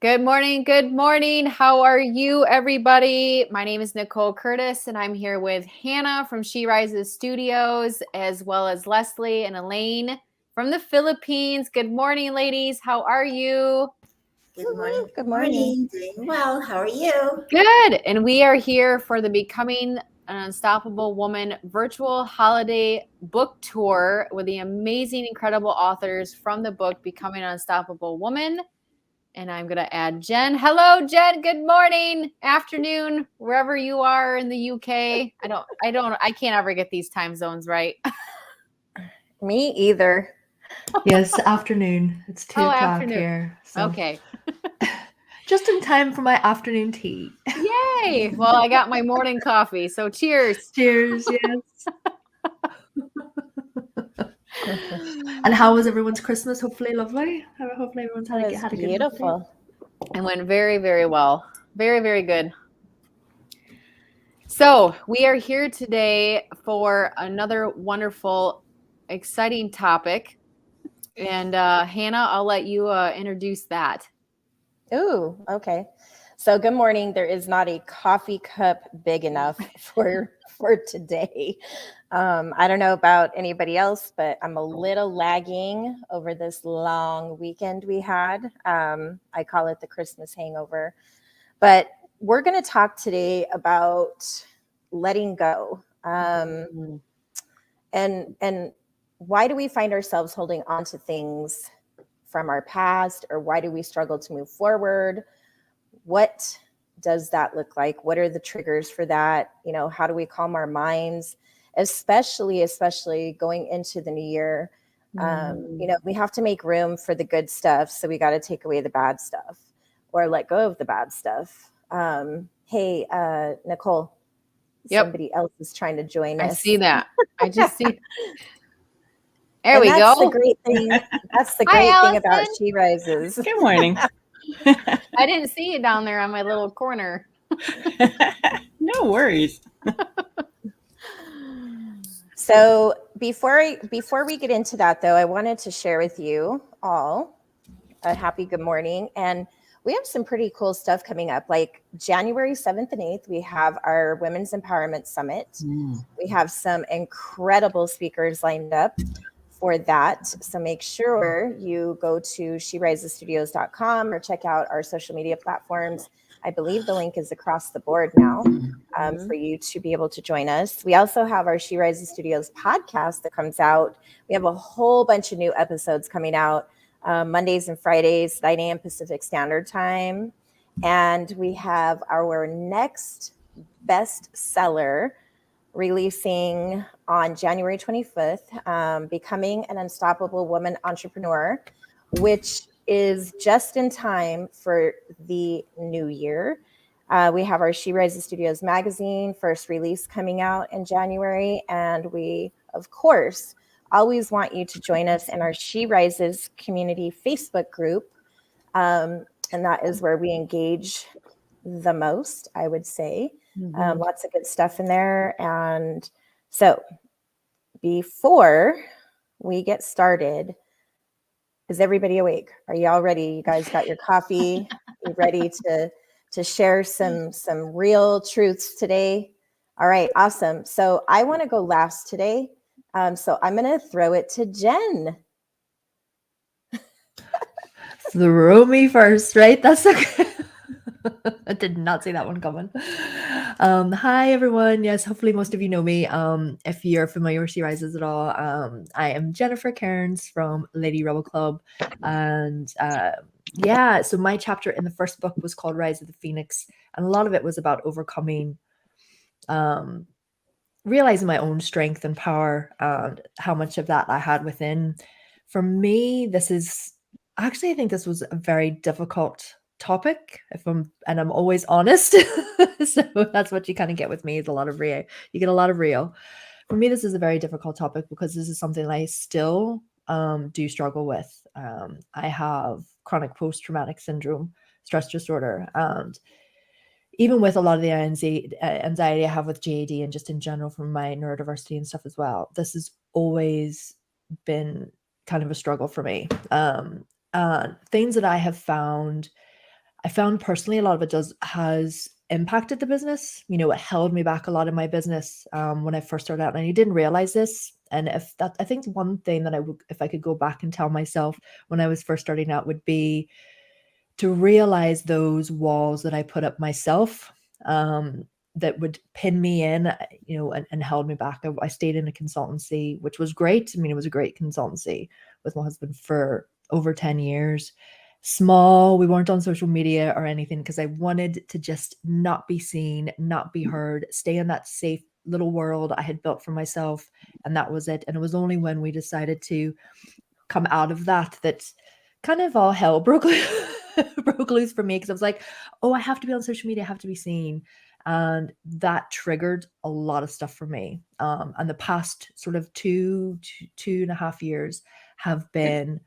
Good morning. Good morning. How are you, everybody? My name is Nicole Curtis, and I'm here with Hannah from She Rises Studios, as well as Leslie and Elaine from the Philippines. Good morning, ladies. How are you? Good morning. Good morning. Doing well. How are you? Good. And we are here for the Becoming an Unstoppable Woman virtual holiday book tour with the amazing, incredible authors from the book Becoming an Unstoppable Woman. And I'm going to add Jen. Hello, Jen. Good morning, afternoon, wherever you are in the UK. I can't ever get these time zones right. Me either. Yes, afternoon. It's 2:00 afternoon. here. So Okay. just in time for my afternoon tea. Yay. Well, I got my morning coffee. So cheers. Cheers, yes. And how was everyone's Christmas? Hopefully lovely. Hopefully everyone's had a good beautiful. It went very, very well. Very, very good. So we are here today for another wonderful, exciting topic. And Hannah, I'll let you introduce that. Ooh, okay. So good morning. There is not a coffee cup big enough for today. I don't know about anybody else, but I'm a little lagging over this long weekend we had. I call it the Christmas hangover. But we're going to talk today about letting go. And why do we find ourselves holding on to things from our past, or why do we struggle to move forward? What does that look like? What are the triggers for that? How do we calm our minds, especially going into the new year? We have to make room for the good stuff. So we got to take away the bad stuff or let go of the bad stuff. Hey, Nicole, Somebody else is trying to join us. I see that. I just see. There we go. That's the great thing. That's the great thing about She Rises. Good morning. I didn't see you down there on my little corner. No worries. So before we get into that, though, I wanted to share with you all a happy good morning. And we have some pretty cool stuff coming up. Like January 7th and 8th, we have our Women's Empowerment Summit. We have some incredible speakers lined up for that. So make sure you go to sherisesstudios.com or check out our social media platforms. I believe the link is across the board now for you to be able to join us. We also have our She Rises Studios podcast that comes out. We have a whole bunch of new episodes coming out Mondays and Fridays, 9 a.m. Pacific Standard Time. And we have our next bestseller releasing on January 25th, Becoming an Unstoppable Woman Entrepreneur, which is just in time for the new year. We have our She Rises Studios magazine first release coming out in January. And we, of course, always want you to join us in our She Rises community Facebook group. And that is where we engage the most, I would say. Lots of good stuff in there. And so before we get started, is everybody awake? Are you all ready? You guys got your coffee? You ready to share some real truths today? All right, awesome. So I want to go last today. So I'm going to throw it to Jen. Throw me first, right? That's okay. I did not see that one coming. Hi, everyone. Yes, hopefully most of you know me. If you're familiar with She Rises at all, I am Jennifer Cairns from Lady Rebel Club. And so my chapter in the first book was called Rise of the Phoenix. And a lot of it was about overcoming, realizing my own strength and power and how much of that I had within. For me, I think this was a very difficult topic, I'm always honest. So that's what you kind of get with me, is a lot of real. You get a lot of real. For me, this is a very difficult topic because this is something I still do struggle with. I have chronic post-traumatic syndrome, stress disorder, and even with a lot of the anxiety I have with GAD and just in general from my neurodiversity and stuff as well, this has always been kind of a struggle for me. Things that I have found, I found personally a lot of it has impacted the business. You know, it held me back a lot in my business when I first started out, and I didn't realize this. And I think one thing that if I could go back and tell myself when I was first starting out, would be to realize those walls that I put up myself, that would pin me in, you know, and held me back. I stayed in a consultancy, which was great. I mean, it was a great consultancy with my husband for over 10 years. Small, we weren't on social media or anything because I wanted to just not be seen, not be heard, stay in that safe little world I had built for myself. And that was it. And it was only when we decided to come out of that kind of all hell broke loose, broke loose for me, because I was like, oh, I have to be on social media, I have to be seen. And that triggered a lot of stuff for me. And the past sort of two and a half years have been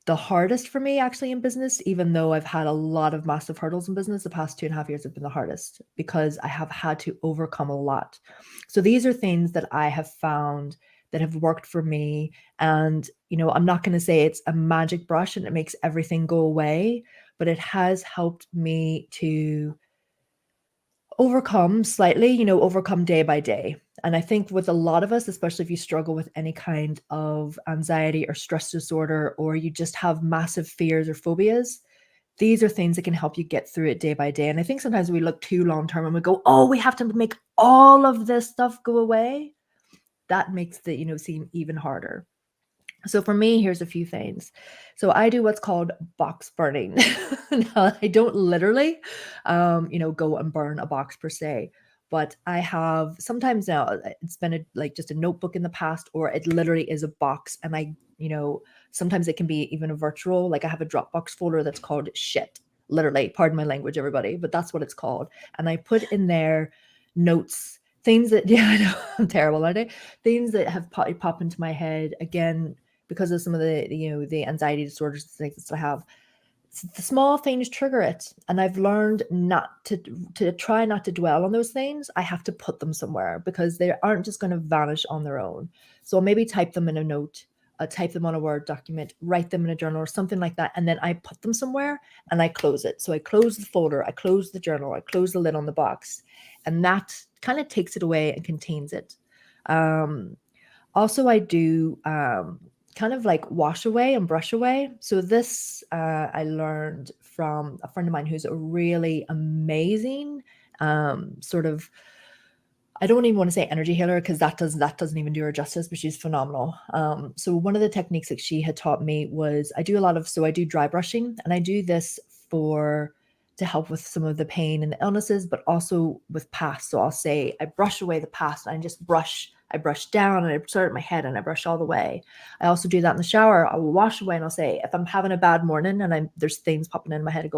the hardest for me actually in business. Even though I've had a lot of massive hurdles in business, the past 2.5 years have been the hardest because I have had to overcome a lot. So these are things that I have found that have worked for me. And, you know, I'm not going to say it's a magic brush and it makes everything go away, but it has helped me to overcome slightly, you know, overcome day by day. And I think with a lot of us, especially if you struggle with any kind of anxiety or stress disorder, or you just have massive fears or phobias, these are things that can help you get through it day by day. And I think sometimes we look too long term and we go, oh, we have to make all of this stuff go away. That makes the, you know, seem even harder. So for me, here's a few things. So I do what's called box burning. Now, I don't literally, you know, go and burn a box per se, but I have sometimes now it's been like just a notebook in the past, or it literally is a box. And I, you know, sometimes it can be even a virtual, like I have a Dropbox folder that's called shit, literally, pardon my language, everybody, but that's what it's called. And I put in there notes, things that, yeah, I know I'm terrible, aren't I? Things that have pop into my head again, because of some of the, you know, the anxiety disorders and things that I have. The small things trigger it. And I've learned not to try not to dwell on those things. I have to put them somewhere because they aren't just going to vanish on their own. So I'll maybe type them in a note, type them on a Word document, write them in a journal or something like that. And then I put them somewhere and I close it. So I close the folder, I close the journal, I close the lid on the box. And that kind of takes it away and contains it. Also, I do kind of like wash away and brush away. So this I learned from a friend of mine who's a really amazing sort of, I don't even want to say energy healer because that doesn't even do her justice, but she's phenomenal. So one of the techniques that she had taught me was I do dry brushing, and I do this to help with some of the pain and the illnesses, but also with past. So I'll say I brush away the past, and I brush down and I start at my head and I brush all the way. I also do that in the shower. I will wash away, and I'll say, if I'm having a bad morning and there's things popping in my head,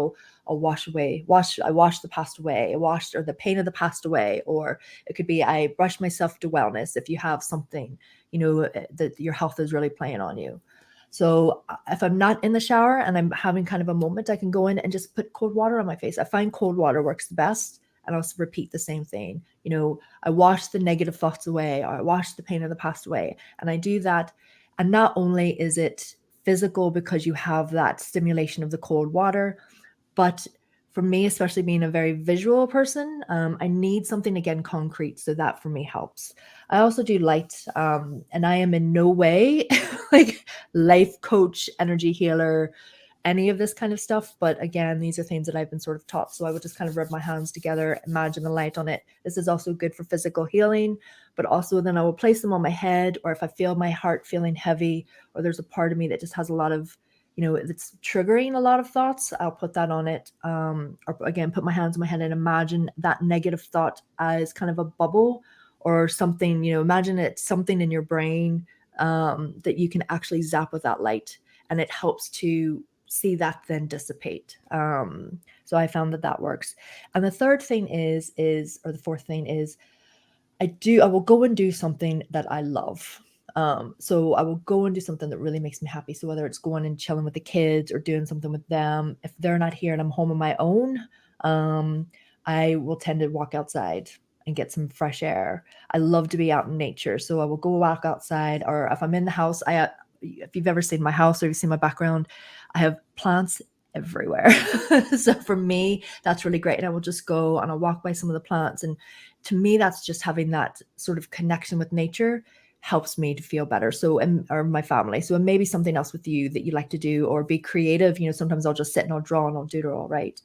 I'll wash the past away. Or the pain of the past away. Or it could be, I brush myself to wellness. If you have something, you know, that your health is really playing on you. So if I'm not in the shower and I'm having kind of a moment, I can go in and just put cold water on my face. I find cold water works the best. And I'll repeat the same thing. You know, I wash the negative thoughts away, or I wash the pain of the past away. And I do that. And not only is it physical because you have that stimulation of the cold water, but for me, especially being a very visual person, I need something, again, concrete. So that for me helps. I also do light, and I am in no way like life coach, energy healer, any of this kind of stuff. But again, these are things that I've been sort of taught. So I would just kind of rub my hands together, imagine the light on it. This is also good for physical healing, but also then I will place them on my head, or if I feel my heart feeling heavy, or there's a part of me that just has a lot of, you know, it's triggering a lot of thoughts, I'll put that on it. Or again, put my hands on my head and imagine that negative thought as kind of a bubble or something, you know, imagine it's something in your brain that you can actually zap with that light, and it helps to see that then dissipate. So I found that works. And the fourth thing is I will go and do something that I love. So I will go and do something that really makes me happy. So whether it's going and chilling with the kids or doing something with them, if they're not here and I'm home on my own, I will tend to walk outside and get some fresh air. I love to be out in nature. So I will go walk outside, or if I'm in the house, if you've ever seen my house or you've seen my background, I have plants everywhere. So for me, that's really great. And I will just go and I'll walk by some of the plants. And to me, that's just having that sort of connection with nature helps me to feel better. So, or my family. So it may be something else with you that you like to do, or be creative. Sometimes I'll just sit and I'll draw and I'll doodle, right?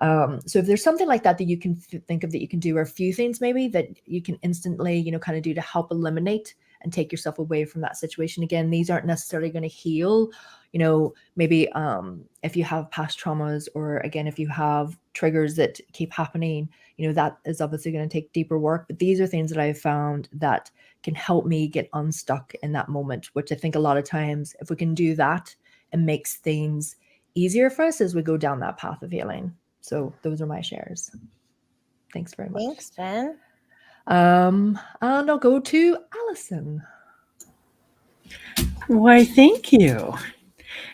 So if there's something like that you can think of that you can do, or a few things maybe that you can instantly, kind of do to help eliminate and take yourself away from that situation. Again, these aren't necessarily going to heal, maybe if you have past traumas, or again, if you have triggers that keep happening, that is obviously going to take deeper work. But these are things that I've found that can help me get unstuck in that moment, which I think a lot of times, if we can do that, it makes things easier for us as we go down that path of healing. So those are my shares. Thanks very much. Thanks, Jen. And I'll go to Allison. Why, thank you.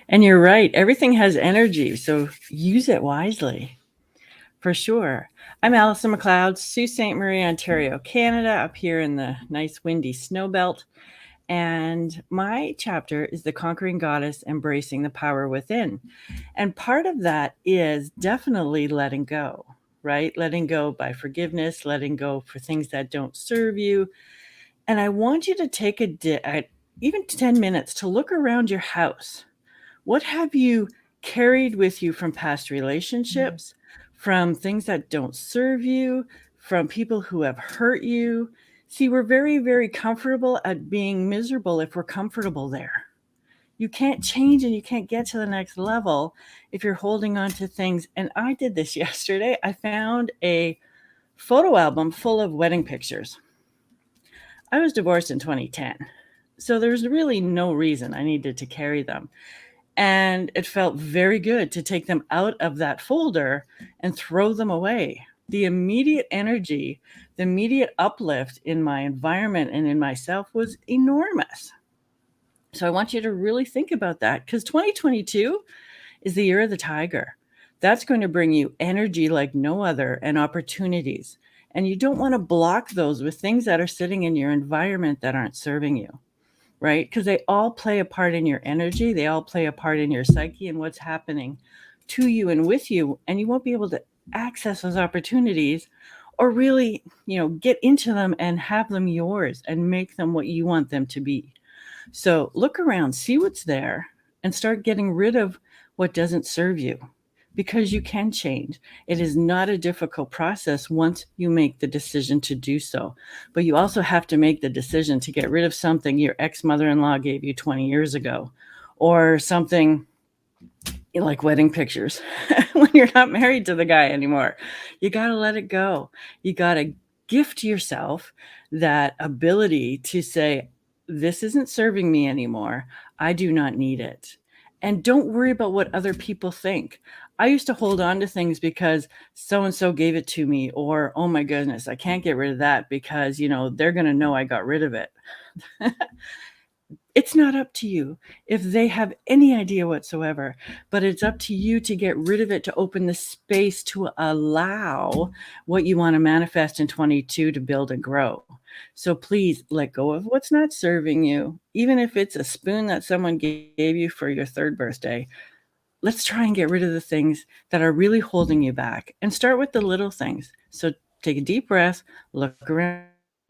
And you're right. Everything has energy, so use it wisely. For sure. I'm Allison McLeod, Sault Ste. Marie, Ontario, Canada, up here in the nice windy snow belt. And my chapter is The Conquering Goddess, Embracing the Power Within. And part of that is definitely letting go, right? Letting go by forgiveness, letting go for things that don't serve you. And I want you to take even 10 minutes to look around your house. What have you carried with you from past relationships, from things that don't serve you, from people who have hurt you? See, we're very, very comfortable at being miserable if we're comfortable there. You can't change and you can't get to the next level if you're holding on to things. And I did this yesterday. I found a photo album full of wedding pictures. I was divorced in 2010, so there's really no reason I needed to carry them. And it felt very good to take them out of that folder and throw them away. The immediate energy, the immediate uplift in my environment and in myself was enormous. So I want you to really think about that, because 2022 is the year of the tiger. That's going to bring you energy like no other, and opportunities. And you don't want to block those with things that are sitting in your environment that aren't serving you. Right? Because they all play a part in your energy. They all play a part in your psyche and what's happening to you and with you. And you won't be able to access those opportunities, or really, get into them and have them yours and make them what you want them to be. So look around, see what's there, and start getting rid of what doesn't serve you, because you can change. It is not a difficult process once you make the decision to do so. But you also have to make the decision to get rid of something your ex-mother-in-law gave you 20 years ago, or something like wedding pictures when you're not married to the guy anymore. You got to let it go. You got to gift yourself that ability to say, this isn't serving me anymore. I do not need it. And don't worry about what other people think. I used to hold on to things because so-and-so gave it to me, or, oh my goodness, I can't get rid of that because, they're going to know I got rid of it. It's not up to you if they have any idea whatsoever, but it's up to you to get rid of it, to open the space to allow what you want to manifest in 22 to build and grow. So please let go of what's not serving you, even if it's a spoon that someone gave you for your 3rd birthday. Let's try and get rid of the things that are really holding you back, and start with the little things. So take a deep breath, look around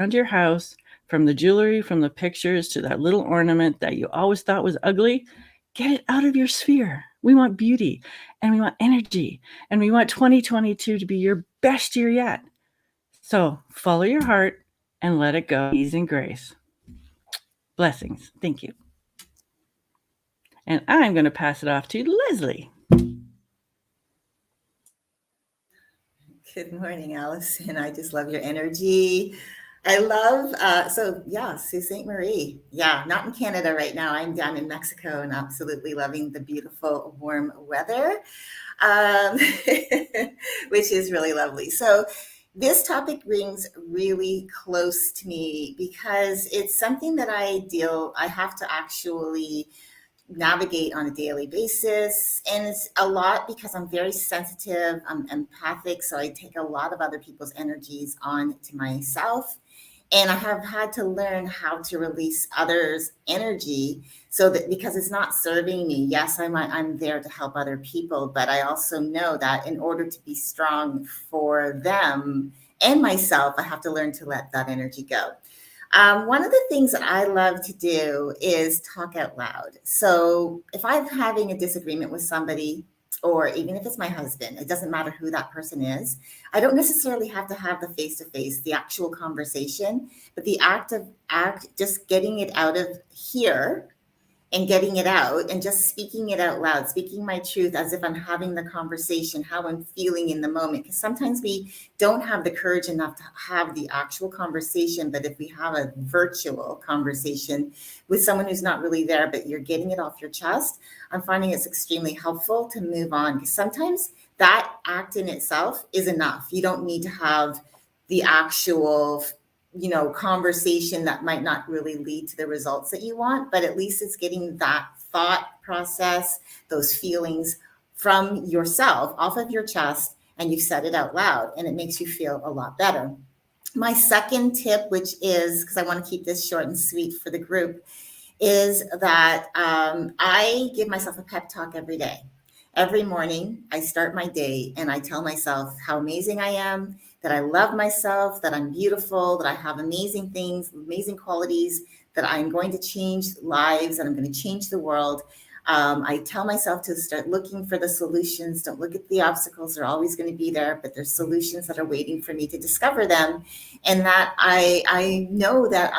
your house, from the jewelry, from the pictures, to that little ornament that you always thought was ugly. Get it out of your sphere. We want beauty, and we want energy, and we want 2022 to be your best year yet. So follow your heart and let it go, ease and grace. Blessings. Thank you. And I'm going to pass it off to Leslie. Good morning, Allison. I just love your energy. I love, Sault Ste. Marie. Yeah, not in Canada right now. I'm down in Mexico and absolutely loving the beautiful warm weather, which is really lovely. So this topic rings really close to me because it's something that I have to actually navigate on a daily basis. And it's a lot because I'm very sensitive, I'm empathic. So I take a lot of other people's energies on to myself. And I have had to learn how to release others' energy, so that, because it's not serving me. Yes, I'm there to help other people, but I also know that in order to be strong for them and myself, I have to learn to let that energy go. One of the things that I love to do is talk out loud. So if I'm having a disagreement with somebody, or even if it's my husband, it doesn't matter who that person is. I don't necessarily have to have the face-to-face, the actual conversation, but the just getting it out of here and getting it out and just speaking it out loud, speaking my truth as if I'm having the conversation, how I'm feeling in the moment. Because sometimes we don't have the courage enough to have the actual conversation. But if we have a virtual conversation with someone who's not really there, but you're getting it off your chest, I'm finding it's extremely helpful to move on. Because sometimes that act in itself is enough. You don't need to have the actual conversation that might not really lead to the results that you want, but at least it's getting that thought process, those feelings from yourself off of your chest, and you've said it out loud, and it makes you feel a lot better. My second tip, which is, because I want to keep this short and sweet for the group, is that I give myself a pep talk every day. Every morning, I start my day and I tell myself how amazing I am, that I love myself, that I'm beautiful, that I have amazing things, amazing qualities, that I'm going to change lives, and I'm going to change the world. I tell myself to start looking for the solutions. Don't look at the obstacles. They're always going to be there, but there's solutions that are waiting for me to discover them. And that I know that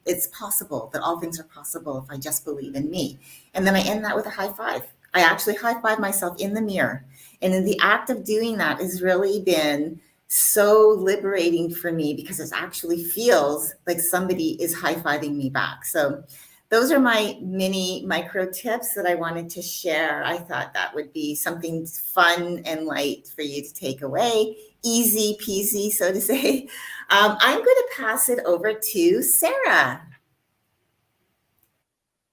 it's possible, that all things are possible if I just believe in me. And then I end that with a high five. I actually high five myself in the mirror. And in the act of doing that has really been so liberating for me, because it actually feels like somebody is high-fiving me back. So those are my mini micro tips that I wanted to share. I thought that would be something fun and light for you to take away. Easy peasy, so to say. I'm going to pass it over to Sarah.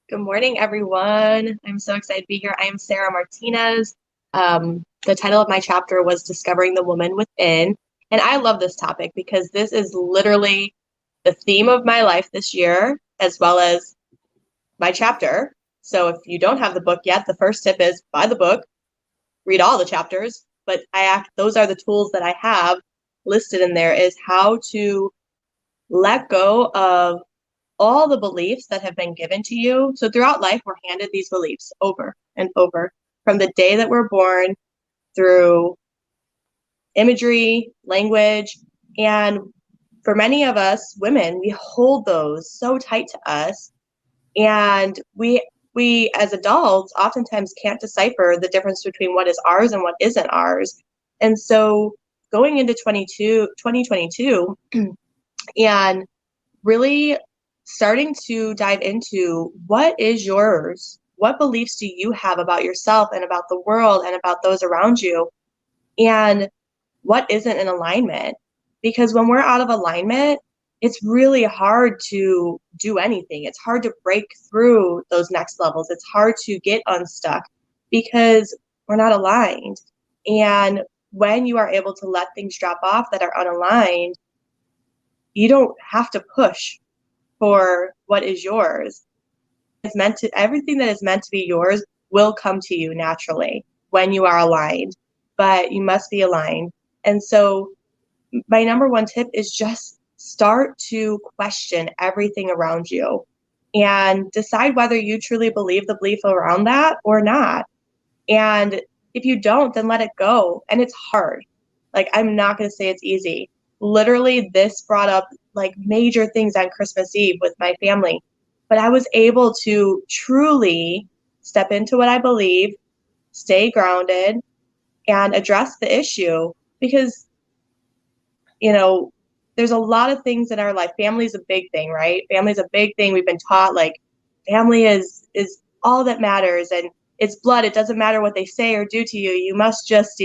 Good morning, everyone. I'm so excited to be here. I am Sarah Martinez. The title of my chapter was Discovering the Woman Within. And I love this topic because this is literally the theme of my life this year, as well as my chapter. So if you don't have the book yet, the first tip is buy the book, read all the chapters. But those are the tools that I have listed in there, is how to let go of all the beliefs that have been given to you. So throughout life, we're handed these beliefs over and over, from the day that we're born, through imagery, language. And for many of us women, we hold those so tight to us. And we as adults oftentimes can't decipher the difference between what is ours and what isn't ours. And so going into 2022 and really starting to dive into what is yours, what beliefs do you have about yourself and about the world and about those around you, and what isn't in alignment. Because when we're out of alignment, it's really hard to do anything. It's hard to break through those next levels. It's hard to get unstuck because we're not aligned. And when you are able to let things drop off that are unaligned, you don't have to push for what is yours. Everything that is meant to be yours will come to you naturally when you are aligned, but you must be aligned. And so my number one tip is just start to question everything around you and decide whether you truly believe the belief around that or not. And if you don't, then let it go. And it's hard. Like, I'm not going to say it's easy. Literally, this brought up like major things on Christmas Eve with my family. But I was able to truly step into what I believe, stay grounded, and address the issue. Because, there's a lot of things in our life. Family is a big thing, right? Family is a big thing. We've been taught like family is all that matters, and it's blood. It doesn't matter what they say or do to you. You must just,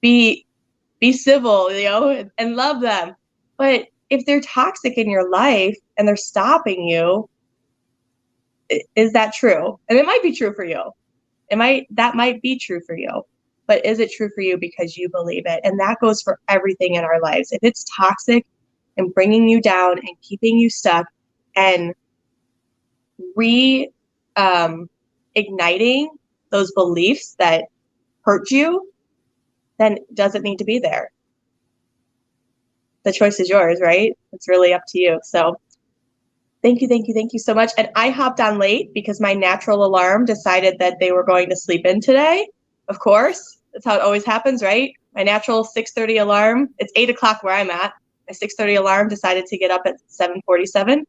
be civil, and love them. But if they're toxic in your life and they're stopping you, is that true? And it might be true for you. That might be true for you. But is it true for you because you believe it? And that goes for everything in our lives. If it's toxic, and bringing you down and keeping you stuck and igniting those beliefs that hurt you, then it doesn't need to be there. The choice is yours, right? It's really up to you. So thank you so much. And I hopped on late because my natural alarm decided that they were going to sleep in today. Of course, that's how it always happens, right? My natural 6:30 alarm, it's 8 o'clock where I'm at. My 6:30 alarm decided to get up at 7:47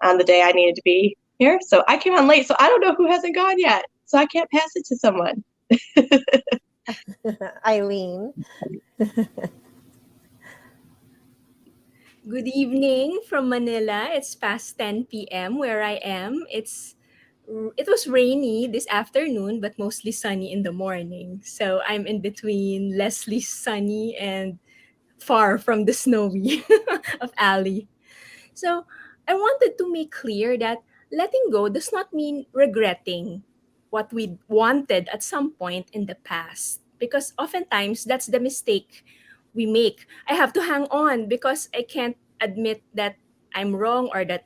on the day I needed to be here. So I came on late. So I don't know who hasn't gone yet. So I can't pass it to someone. Eileen. Good evening from Manila. It's past 10 p.m. where I am. It was rainy this afternoon, but mostly sunny in the morning. So I'm in between Leslie sunny and far from the snowy of Ali. So I wanted to make clear that letting go does not mean regretting what we wanted at some point in the past. Because oftentimes that's the mistake we make. I have to hang on because I can't admit that I'm wrong or that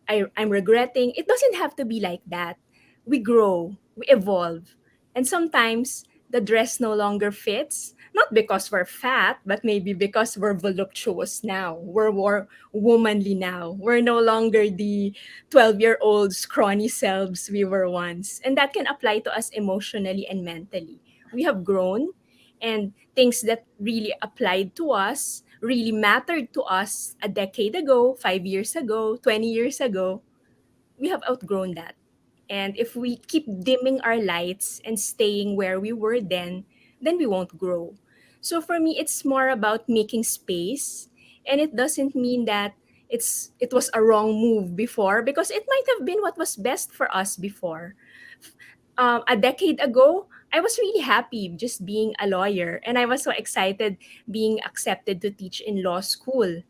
I'm regretting. It doesn't have to be like that. We grow, we evolve. And sometimes the dress no longer fits, not because we're fat, but maybe because we're voluptuous now. We're more womanly now. We're no longer the 12-year-old scrawny selves we were once. And that can apply to us emotionally and mentally. We have grown, and things that really applied to us, really mattered to us a decade ago, 5 years ago, 20 years ago, we have outgrown that. And if we keep dimming our lights and staying where we were then we won't grow. So for me, it's more about making space. And it doesn't mean that it was a wrong move before, because it might have been what was best for us before. A decade ago, I was really happy just being a lawyer, and I was so excited being accepted to teach in law school.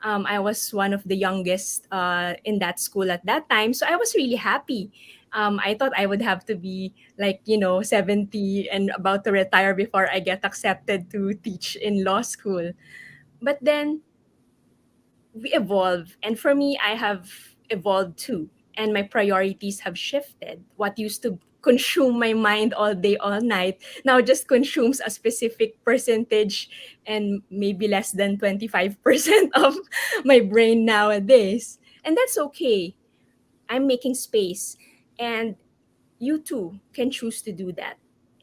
I was one of the youngest in that school at that time, so I was really happy. I thought I would have to be like, 70 and about to retire before I get accepted to teach in law school. But then we evolve. And for me, I have evolved too. And my priorities have shifted. What used to consume my mind all day, all night, now just consumes a specific percentage and maybe less than 25% of my brain nowadays. And that's okay. I'm making space. And you too can choose to do that.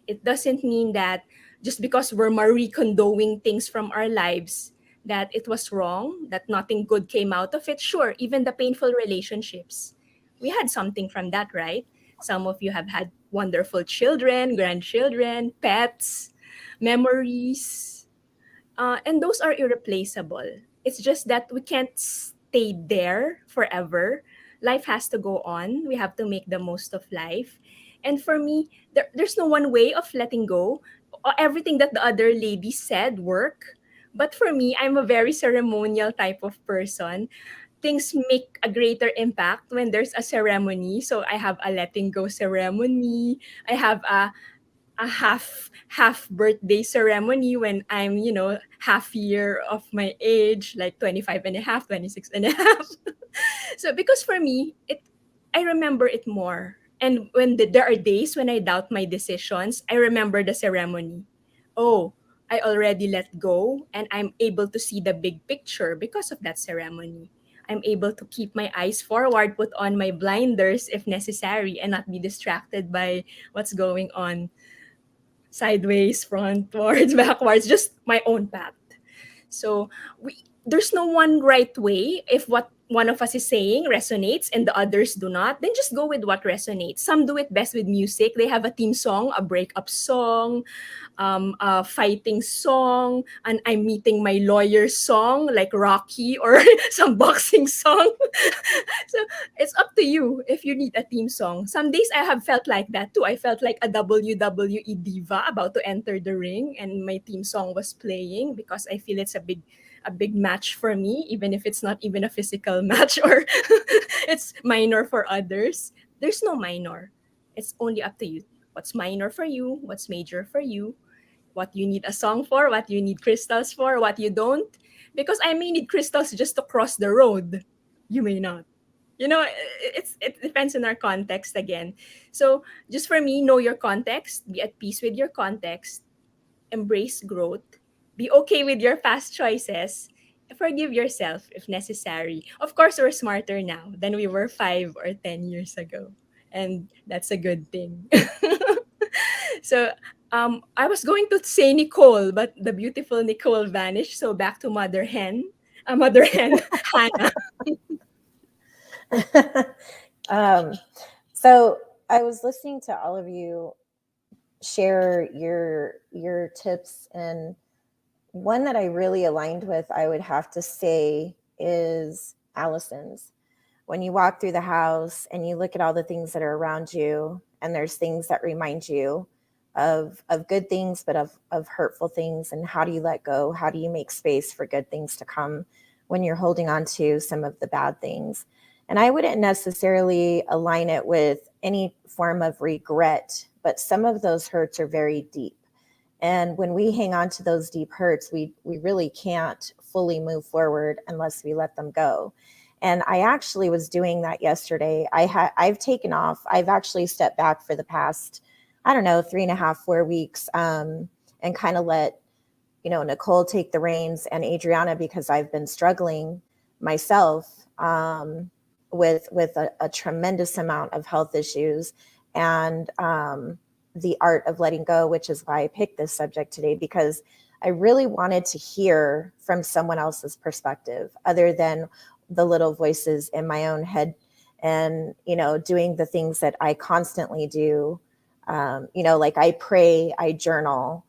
It doesn't mean that just because we're Marie Kondoing things from our lives, that it was wrong, that nothing good came out of it. Sure, even the painful relationships, we had something from that, right? Some of you have had wonderful children, grandchildren, pets, memories, and those are irreplaceable. It's just that we can't stay there forever. Life has to go on. We have to make the most of life. And for me, there's no one way of letting go. Everything that the other lady said work. But for me, I'm a very ceremonial type of person. Things make a greater impact when there's a ceremony. So I have a letting go ceremony. I have a half birthday ceremony when I'm, half year of my age, like 25 and a half, 26 and a half. So because for me, I remember it more. And when there are days when I doubt my decisions, I remember the ceremony. Oh, I already let go and I'm able to see the big picture because of that ceremony. I'm able to keep my eyes forward, put on my blinders if necessary, and not be distracted by what's going on sideways, frontwards, backwards, just my own path. So there's no one right way. If what one of us is saying resonates and the others do not, then just go with what resonates. Some do it best with music. They have a theme song, a breakup song, a fighting song, an I'm meeting my lawyer song like Rocky, or some boxing song. So it's up to you if you need a theme song. Some days I have felt like that too. I felt like a WWE diva about to enter the ring and my theme song was playing because I feel it's a big match for me, even if it's not even a physical match or it's minor for others. There's no minor. It's only up to you. What's minor for you? What's major for you? What you need a song for? What you need crystals for? What you don't? because I may need crystals just to cross the road. You may not. It depends on our context again. So just for me, know your context, be at peace with your context, embrace growth, be okay with your past choices, forgive yourself if necessary. Of course, we're smarter now than we were 5 or 10 years ago, and that's a good thing. So, I was going to say Nicole, but the beautiful Nicole vanished. So back to Mother Hen, Hannah. um, so I was listening to all of you share your tips, and one that I really aligned with, I would have to say, is Allison's. When you walk through the house and you look at all the things that are around you, and there's things that remind you of good things, but of hurtful things, and how do you let go? How do you make space for good things to come when you're holding on to some of the bad things? And I wouldn't necessarily align it with any form of regret, but some of those hurts are very deep. And when we hang on to those deep hurts, we really can't fully move forward unless we let them go. And I actually was doing that yesterday. I've taken off. I've actually stepped back for the past, I don't know, 3.5, 4 weeks, and kind of let, Nicole take the reins, and Adriana, because I've been struggling myself with a tremendous amount of health issues, and the art of letting go, which is why I picked this subject today, because I really wanted to hear from someone else's perspective other than the little voices in my own head, and, doing the things that I constantly do. Like I pray, I journal,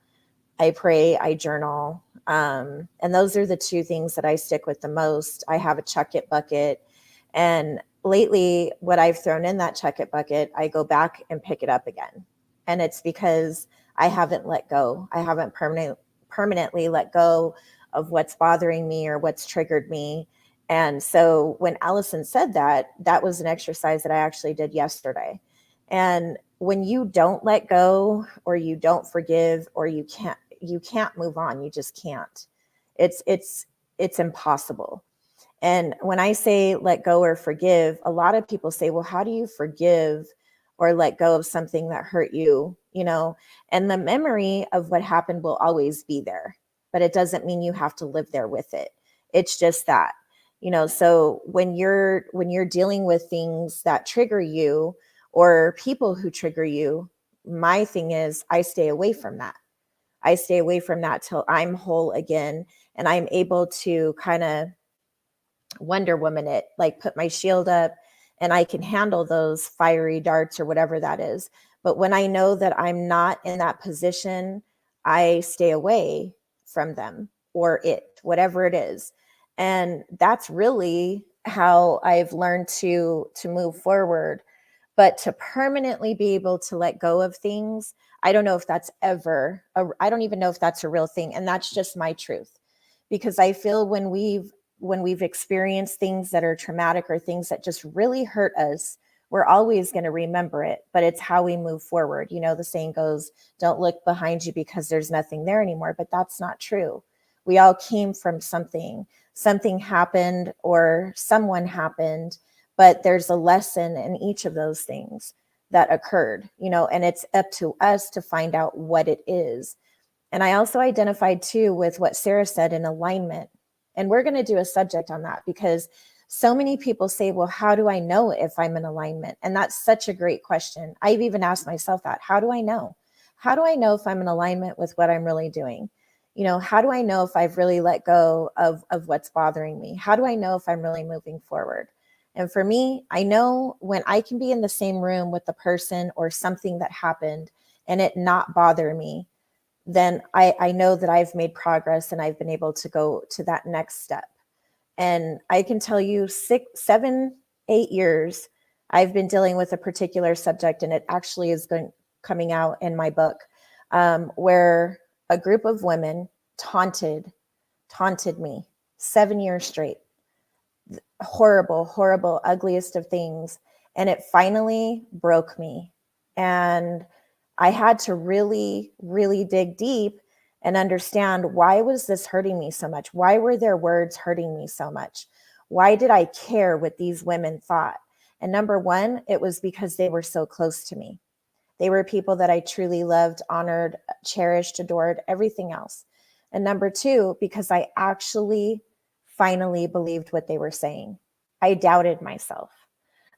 and those are the two things that I stick with the most. I have a chuck it bucket. And lately, what I've thrown in that chuck it bucket, I go back and pick it up again. And it's because I haven't let go. I haven't permanently let go of what's bothering me or what's triggered me. And so when Allison said that, that was an exercise that I actually did yesterday. And when you don't let go, or you don't forgive, or you can't move on, you just can't. It's impossible. And when I say let go or forgive, a lot of people say, well, how do you forgive or let go of something that hurt you? And the memory of what happened will always be there, but it doesn't mean you have to live there with it. It's just that, so when you're dealing with things that trigger you, or people who trigger you, my thing is I stay away from that. I stay away from that till I'm whole again, and I'm able to kind of Wonder Woman it, like put my shield up, and I can handle those fiery darts or whatever that is. But when I know that I'm not in that position, I stay away from them, or it, whatever it is. And that's really how I've learned to move forward. But to permanently be able to let go of things, I don't know if that's I don't even know if that's a real thing. And that's just my truth. Because I feel when we've experienced things that are traumatic, or things that just really hurt us, we're always going to remember it, but it's how we move forward. The saying goes, don't look behind you because there's nothing there anymore, but that's not true. We all came from something happened, or someone happened, but there's a lesson in each of those things that occurred, and it's up to us to find out what it is. And I also identified too with what Sarah said in alignment. And we're going to do a subject on that, because so many people say, well, how do I know if I'm in alignment? And that's such a great question. I've even asked myself that. How do I know? How do I know if I'm in alignment with what I'm really doing? How do I know if I've really let go of what's bothering me? How do I know if I'm really moving forward? And for me, I know when I can be in the same room with the person or something that happened and it not bother me, then I know that I've made progress and I've been able to go to that next step. And I can tell you 6, 7, 8 years, I've been dealing with a particular subject, and it actually is coming out in my book, where a group of women taunted me 7 years straight. Horrible, ugliest of things. And it finally broke me. And I had to really, really dig deep and understand, why was this hurting me so much? Why were their words hurting me so much? Why did I care what these women thought? And number one, it was because they were so close to me. They were people that I truly loved, honored, cherished, adored, everything else. And number two, because I actually finally believed what they were saying. I doubted myself.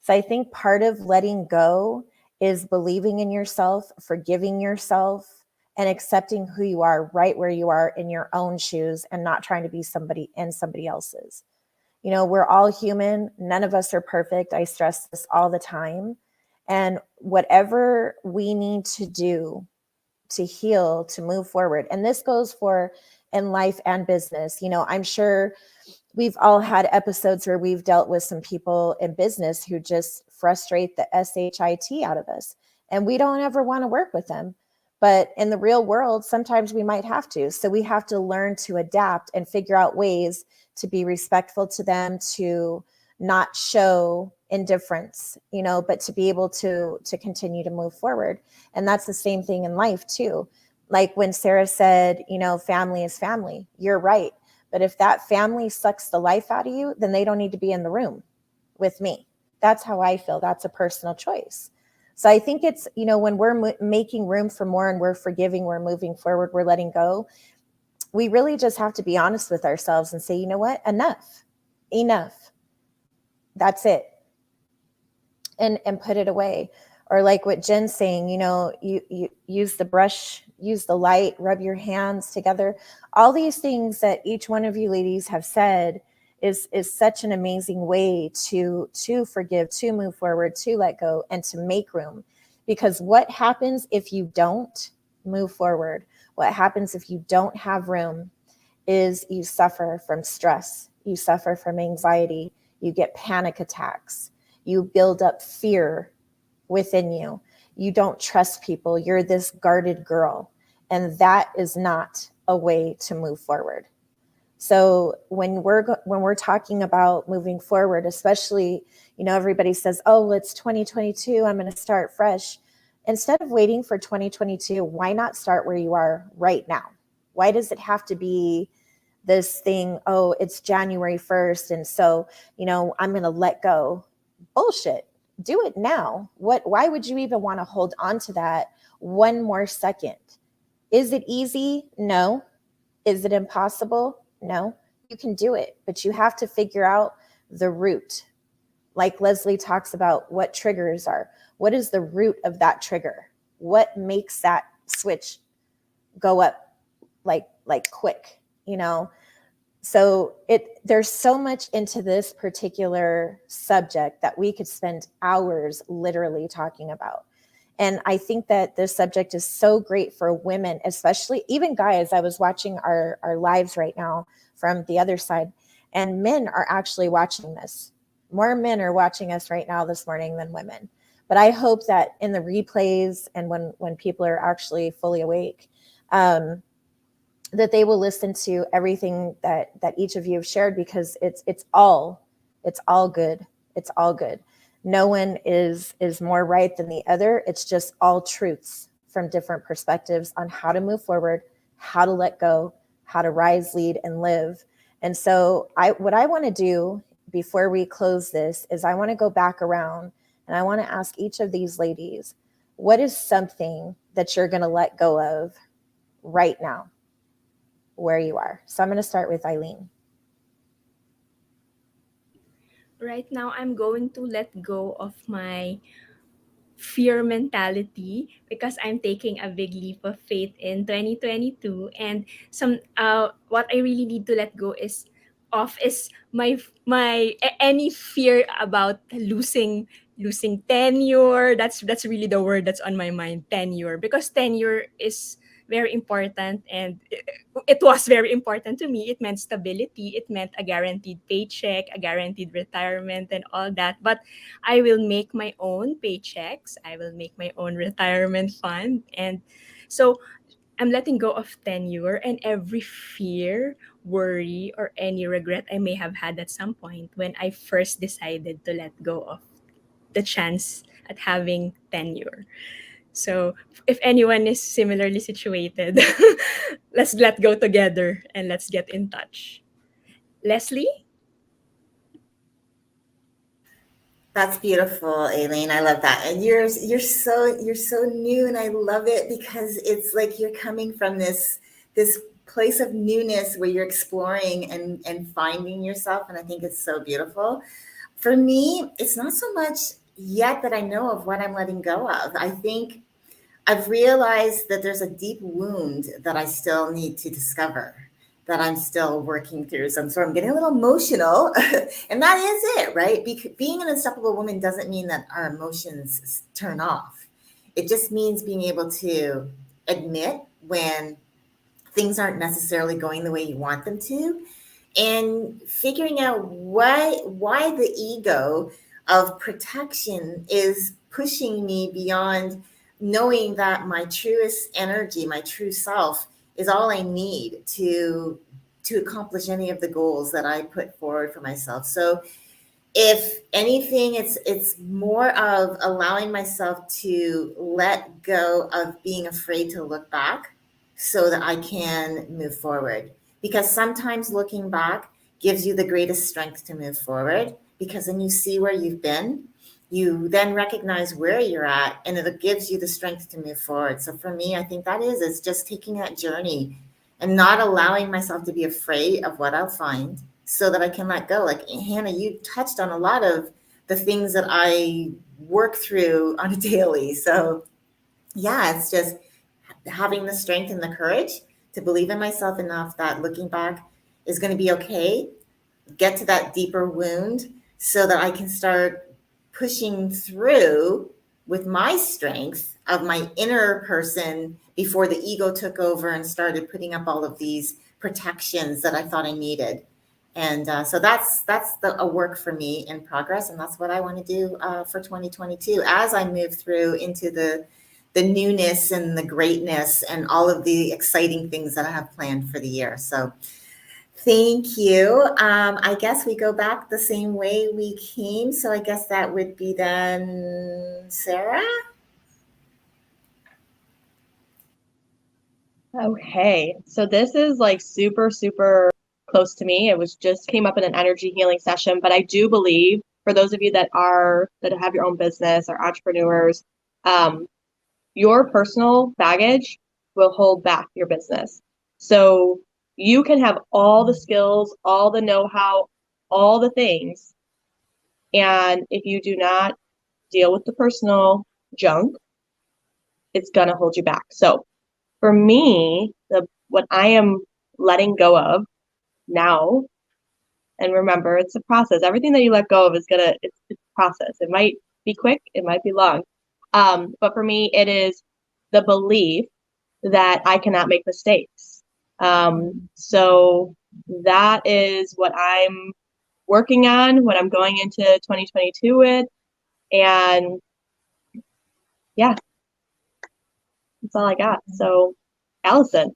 So I think part of letting go is believing in yourself, forgiving yourself, and accepting who you are right where you are in your own shoes, and not trying to be somebody in somebody else's. You know, we're all human. None of us are perfect. I stress this all the time. And whatever we need to do to heal, to move forward, and this goes for in life and business. You know, I'm sure we've all had episodes where we've dealt with some people in business who just frustrate the shit out of us, and we don't ever want to work with them. But in the real world, sometimes we might have to. So we have to learn to adapt and figure out ways to be respectful to them, to not show indifference, you know, but to be able to continue to move forward. And that's the same thing in life too. Like when Sarah said, you know, family is family, you're right. But if that family sucks the life out of you, then they don't need to be in the room with me. That's how I feel. That's a personal choice. So I think it's, you know, when we're making room for more and we're forgiving, we're moving forward, we're letting go, we really just have to be honest with ourselves and say, you know what, enough. That's it. And put it away. Or like what Jen's saying, you know, you use the brush, use the light, rub your hands together. All these things that each one of you ladies have said is such an amazing way to forgive, to move forward, to let go, and to make room. Because what happens if you don't move forward? What happens if you don't have room is you suffer from stress, you suffer from anxiety, you get panic attacks, you build up fear within you. You don't trust people. You're this guarded girl. And that is not a way to move forward. So when we're talking about moving forward, especially, you know, everybody says, oh, it's 2022, I'm going to start fresh. Instead of waiting for 2022, why not start where you are right now? Why does it have to be this thing, oh, it's January 1st, and so, you know, I'm going to let go? Bullshit. Do it now. Why would you even want to hold on to that one more second? Is it easy? No. Is it impossible? No. You can do it, but you have to figure out the root. Like Leslie talks about what triggers are. What is the root of that trigger? What makes that switch go up like quick, you know? So there's so much into this particular subject that we could spend hours literally talking about. And I think that this subject is so great for women, especially even guys. I was watching our lives right now from the other side, and men are actually watching this. More men are watching us right now this morning than women. But I hope that in the replays and when people are actually fully awake, that they will listen to everything that each of you have shared, because it's all good. It's all good. No one is more right than the other. It's just all truths from different perspectives on how to move forward, how to let go, how to rise, lead, and live. And so what I want to do before we close this is I want to go back around and I want to ask each of these ladies, what is something that you're going to let go of right now, where you are? So I'm going to start with Eileen. Right now, I'm going to let go of my fear mentality because I'm taking a big leap of faith in 2022. And what I really need to let go is any fear about losing tenure. That's really the word that's on my mind, tenure, because tenure is very important, and it was very important to me. It meant stability, it meant a guaranteed paycheck, a guaranteed retirement, and all that. But I will make my own paychecks, I will make my own retirement fund. And so I'm letting go of tenure and every fear, worry, or any regret I may have had at some point when I first decided to let go of the chance at having tenure. So if anyone is similarly situated, let's let go together and let's get in touch. Leslie? That's beautiful, Aileen. I love that. And you're so new, and I love it because it's like you're coming from this place of newness where you're exploring and finding yourself, and I think it's so beautiful. For me, it's not so much yet that I know of what I'm letting go of. I think I've realized that there's a deep wound that I still need to discover, that I'm still working through. So I'm getting a little emotional, and that is it, right? Being an unstoppable woman doesn't mean that our emotions turn off. It just means being able to admit when things aren't necessarily going the way you want them to, and figuring out why the ego of protection is pushing me beyond knowing that my truest energy, my true self, is all I need to accomplish any of the goals that I put forward for myself. So if anything, it's more of allowing myself to let go of being afraid to look back so that I can move forward. Because sometimes looking back gives you the greatest strength to move forward, because then you see where you've been, you then recognize where you're at, and it gives you the strength to move forward. So for me, I think that is just taking that journey and not allowing myself to be afraid of what I'll find so that I can let go. Like Hannah, you touched on a lot of the things that I work through on a daily. So yeah, it's just having the strength and the courage to believe in myself enough that looking back is going to be okay, get to that deeper wound so that I can start pushing through with my strength of my inner person before the ego took over and started putting up all of these protections that I thought I needed. And so that's a work for me in progress, and that's what I want to do for 2022 as I move through into the newness and the greatness and all of the exciting things that I have planned for the year. So thank you. I guess we go back the same way we came. So I guess that would be then Sarah. Okay, so this is like super, super close to me. It was just came up in an energy healing session, but I do believe for those of you that have your own business or entrepreneurs, your personal baggage will hold back your business. So you can have all the skills, all the know-how, all the things, and if you do not deal with the personal junk, it's gonna hold you back. So for me, what I am letting go of now, and remember, it's a process. Everything that you let go of is it's a process. It might be quick, it might be long. But for me, it is the belief that I cannot make mistakes. So that is what I'm working on, what I'm going into 2022 with. And yeah, that's all I got. So, Allison.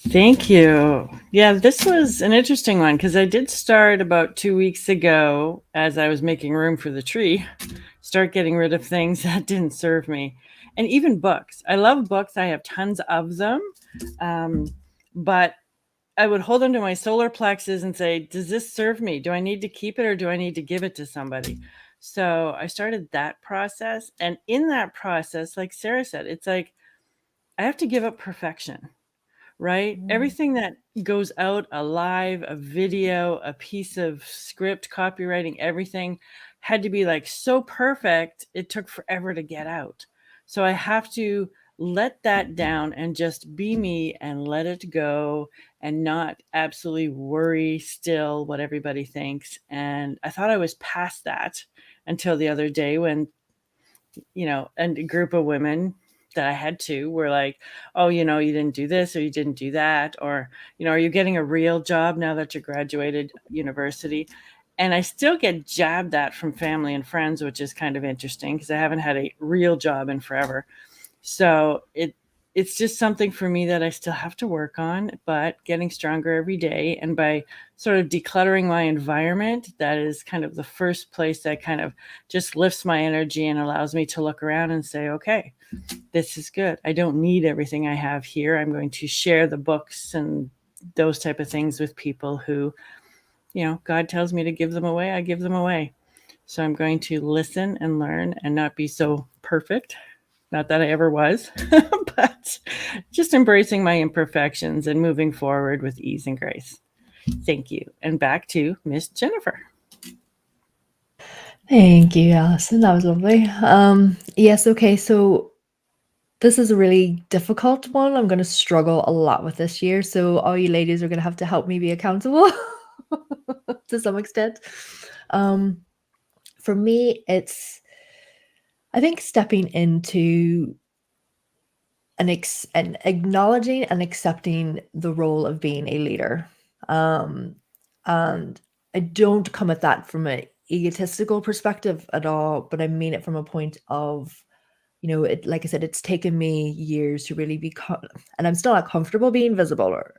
Thank you. Yeah, this was an interesting one because I did start about 2 weeks ago as I was making room for the tree, start getting rid of things that didn't serve me. And even books. I love books. I have tons of them. But I would hold them to my solar plexus and say, does this serve me? Do I need to keep it or do I need to give it to somebody? So I started that process. And in that process, like Sarah said, it's like I have to give up perfection, right? Everything that goes out, a live, a video, a piece of script, copywriting, everything had to be like so perfect, it took forever to get out. So I have to let that down and just be me and let it go and not absolutely worry still what everybody thinks. And I thought I was past that until the other day when, and a group of women that I had to were like, oh, you didn't do this or you didn't do that. Or, are you getting a real job now that you graduated university? And I still get jabbed at from family and friends, which is kind of interesting because I haven't had a real job in forever. So it's just something for me that I still have to work on, but getting stronger every day. And by sort of decluttering my environment, that is kind of the first place that kind of just lifts my energy and allows me to look around and say, okay, this is good. I don't need everything I have here. I'm going to share the books and those type of things with people who, God tells me to give them away. I give them away. So I'm going to listen and learn and not be so perfect. Not that I ever was, but just embracing my imperfections and moving forward with ease and grace. Thank you. And back to Miss Jennifer. Thank you, Allison. That was lovely. Yes, okay. So this is a really difficult one. I'm going to struggle a lot with this year. So all you ladies are going to have to help me be accountable to some extent. For me, it's, I think, stepping into and acknowledging and accepting the role of being a leader. And I don't come at that from an egotistical perspective at all, but I mean it from a point of, like I said, it's taken me years to really be, and I'm still not comfortable being visible, or,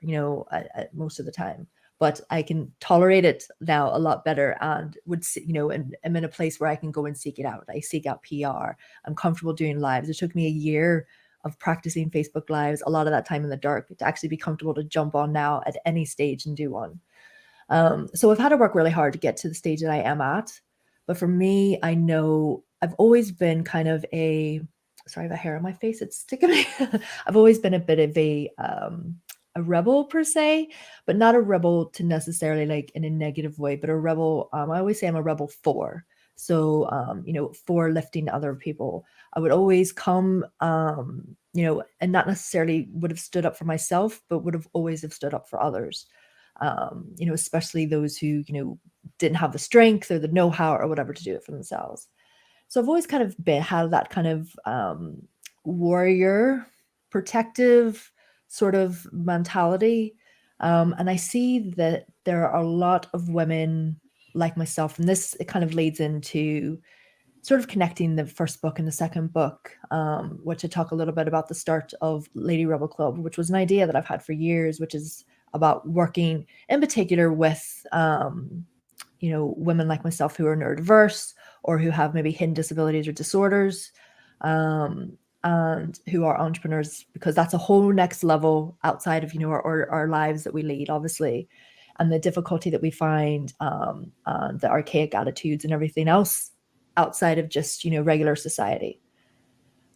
most of the time, but I can tolerate it now a lot better, and and I'm in a place where I can go and seek it out. I seek out PR. I'm comfortable doing lives. It took me a year of practicing Facebook Lives, a lot of that time in the dark, to actually be comfortable to jump on now at any stage and do one. So I've had to work really hard to get to the stage that I am at. But for me, I know I've always been kind of sorry, I have a hair on my face, it's sticking me. I've always been a bit of a rebel per se, but not a rebel to necessarily like in a negative way, but a rebel. I always say I'm a rebel for. So, for lifting other people. I would always come, and not necessarily would have stood up for myself, but would have always have stood up for others. Especially those who, didn't have the strength or the know-how or whatever to do it for themselves. So I've always kind of had that kind of warrior, protective sort of mentality. And I see that there are a lot of women like myself, and it kind of leads into sort of connecting the first book and the second book, which I talk a little bit about the start of Lady Rebel Club, which was an idea that I've had for years, which is about working in particular with, women like myself who are neurodiverse or who have maybe hidden disabilities or disorders, and who are entrepreneurs, because that's a whole next level outside of, our lives that we lead, obviously, and the difficulty that we find, the archaic attitudes and everything else outside of just, regular society.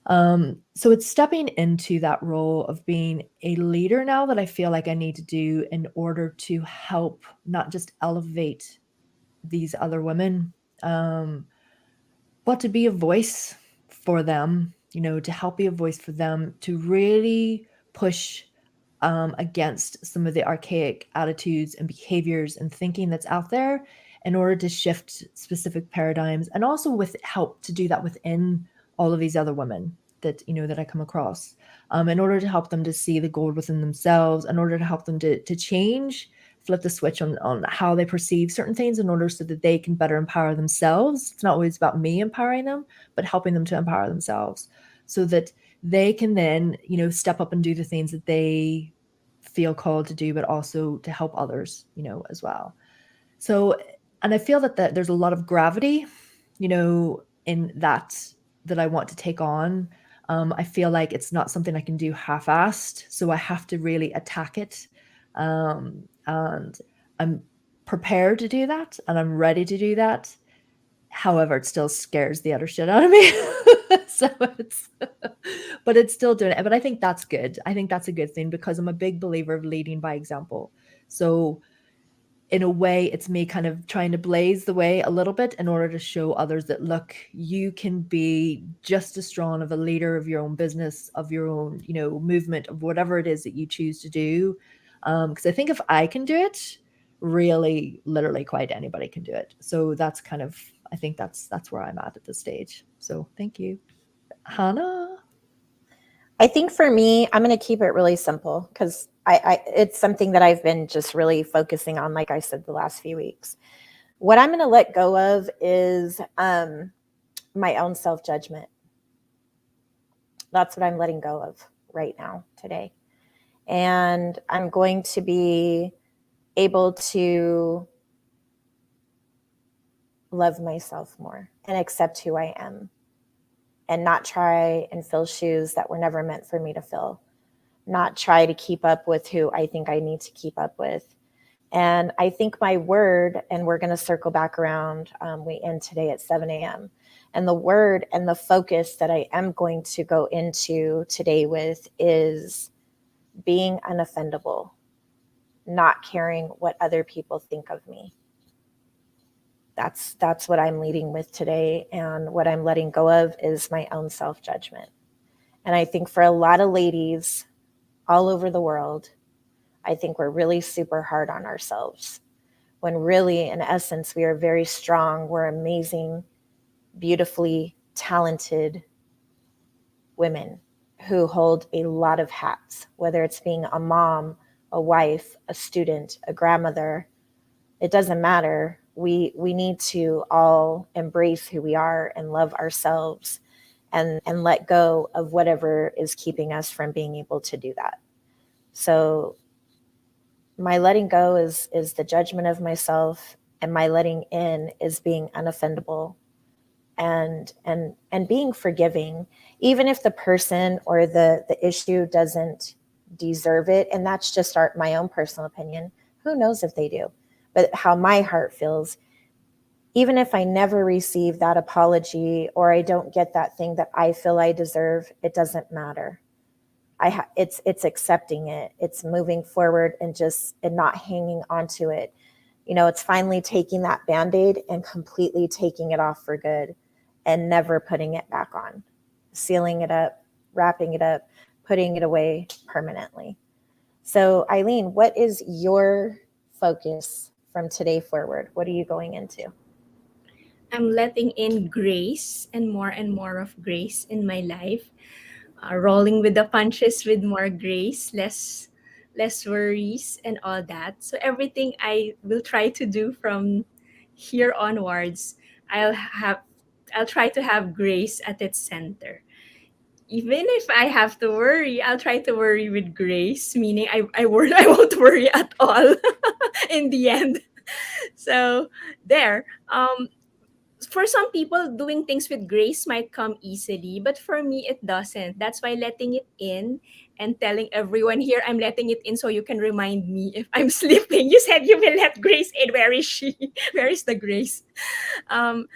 So it's stepping into that role of being a leader now that I feel like I need to do in order to help not just elevate these other women, but to be a voice for them, to help be a voice for them, to really push against some of the archaic attitudes and behaviors and thinking that's out there, in order to shift specific paradigms, and also with help to do that within all of these other women that, that I come across, in order to help them to see the gold within themselves, in order to help them to change, flip the switch on how they perceive certain things, in order so that they can better empower themselves. It's not always about me empowering them, but helping them to empower themselves so that they can then, step up and do the things that they feel called to do, but also to help others, as well. So, and I feel that there's a lot of gravity, in that I want to take on. I feel like it's not something I can do half-assed, so I have to really attack it. And I'm prepared to do that, and I'm ready to do that. However, it still scares the utter shit out of me. But it's still doing it. But I think that's good. I think that's a good thing, because I'm a big believer of leading by example. So in a way, it's me kind of trying to blaze the way a little bit in order to show others that, look, you can be just as strong of a leader of your own business, of your own, movement, of whatever it is that you choose to do. Because I think if I can do it, really, literally quite anybody can do it. So that's kind of, I think that's where I'm at this stage. So thank you. Hannah? I think for me, I'm going to keep it really simple, because it's something that I've been just really focusing on, like I said, the last few weeks. What I'm going to let go of is my own self-judgment. That's what I'm letting go of. right now, today. And I'm going to be able to love myself more and accept who I am and not try and fill shoes that were never meant for me to fill, not try to keep up with who I think I need to keep up with. And I think my word, and we're going to circle back around, we end today at 7 a.m. And the word and the focus that I am going to go into today with is being unoffendable, not caring what other people think of me. That's what I'm leading with today. And what I'm letting go of is my own self-judgment. And I think for a lot of ladies all over the world, I think we're really super hard on ourselves, when really, in essence, we are very strong. We're amazing, beautifully talented women who hold a lot of hats, whether it's being a mom, a wife, a student, a grandmother. It doesn't matter. We need to all embrace who we are and love ourselves and let go of whatever is keeping us from being able to do that. So my letting go is the judgment of myself, and my letting in is being unoffendable and being forgiving, even if the person or the issue doesn't deserve it. And that's just my own personal opinion. Who knows if they do? But how my heart feels, even if I never receive that apology or I don't get that thing that I feel I deserve, it doesn't matter. It's accepting it. It's moving forward and not hanging onto it. It's finally taking that Band-Aid and completely taking it off for good and never putting it back on, sealing it up, wrapping it up, putting it away permanently. So Eileen, what is your focus from today forward? What are you going into? I'm letting in grace and more of grace in my life. Rolling with the punches with more grace, less worries and all that. So everything I will try to do from here onwards, I'll try to have grace at its center. Even if I have to worry, I'll try to worry with grace, meaning I won't worry at all in the end. So there. For some people, doing things with grace might come easily, but for me, it doesn't. That's why letting it in and telling everyone here, I'm letting it in so you can remind me if I'm sleeping. You said you will let grace in. Where is she? Where is the grace? Um,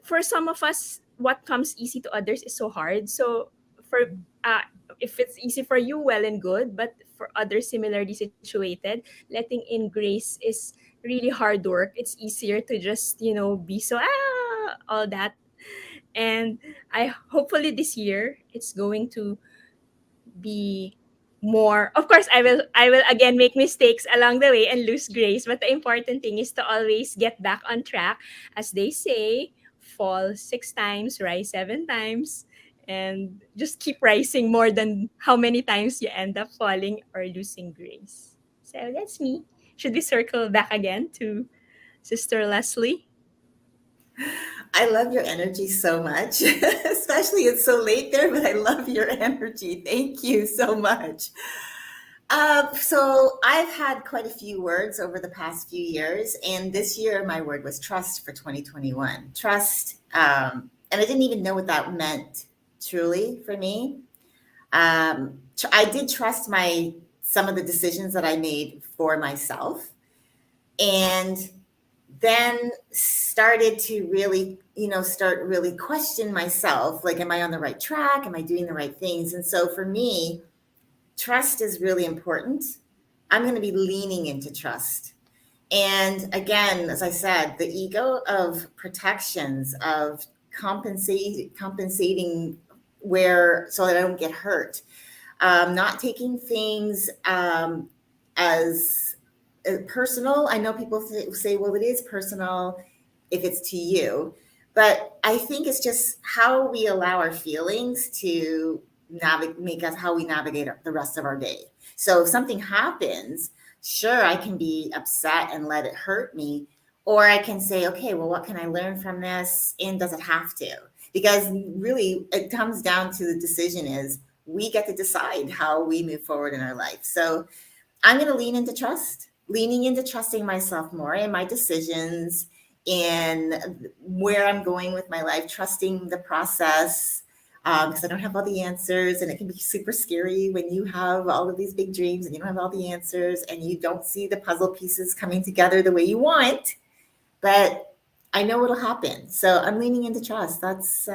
for some of us, what comes easy to others is so hard. So for uh, if it's easy for you, well and good. But for others similarly situated, letting in grace is really hard work. It's easier to just be so all that. And I hopefully this year it's going to be more. Of course, I will again make mistakes along the way and lose grace, but the important thing is to always get back on track. As they say, fall 6 times, rise 7 times, and just keep rising more than how many times you end up falling or losing grace. So that's me. Should we circle back again to Sister Leslie? I love your energy so much, especially it's so late there, but I love your energy. Thank you so much. So I've had quite a few words over the past few years, and this year my word was trust for 2021. Trust, and I didn't even know what that meant truly for me. I did trust some of the decisions that I made for myself, and then started to really, start really question myself. Like, am I on the right track? Am I doing the right things? And so for me, trust is really important. I'm going to be leaning into trust. And again, as I said, the ego of protections, of compensating so that I don't get hurt, not taking things as personal. I know people say, well, it is personal if it's to you, but I think it's just how we allow our feelings to make us how we navigate the rest of our day. So if something happens, sure, I can be upset and let it hurt me, or I can say, okay, well, what can I learn from this? And does it have to? Because really, it comes down to the decision is, we get to decide how we move forward in our life. So I'm going to lean into trust, leaning into trusting myself more in my decisions and where I'm going with my life, trusting the process, because I don't have all the answers, and it can be super scary when you have all of these big dreams and you don't have all the answers and you don't see the puzzle pieces coming together the way you want. But I know it'll happen. So I'm leaning into trust. That's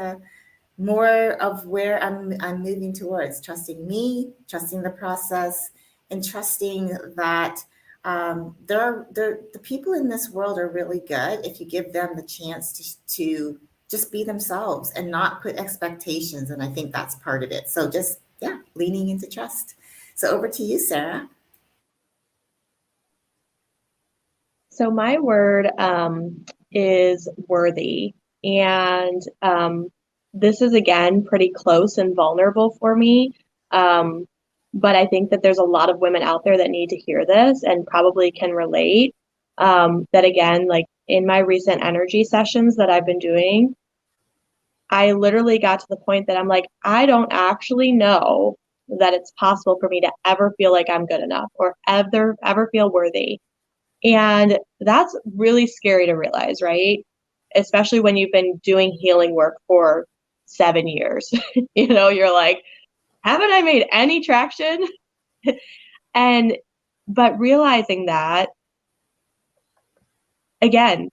more of where I'm moving towards, trusting me, trusting the process, and trusting that the people in this world are really good if you give them the chance to just be themselves and not put expectations. And I think that's part of it. So just, yeah, leaning into trust. So over to you, Sarah. So my word is worthy. And this is, again, pretty close and vulnerable for me. But I think that there's a lot of women out there that need to hear this and probably can relate. That, again, like in my recent energy sessions that I've been doing, I literally got to the point that I'm like, I don't actually know that it's possible for me to ever feel like I'm good enough or ever feel worthy. And that's really scary to realize, right? Especially when you've been doing healing work for 7 years. You're like, haven't I made any traction? But realizing that, again,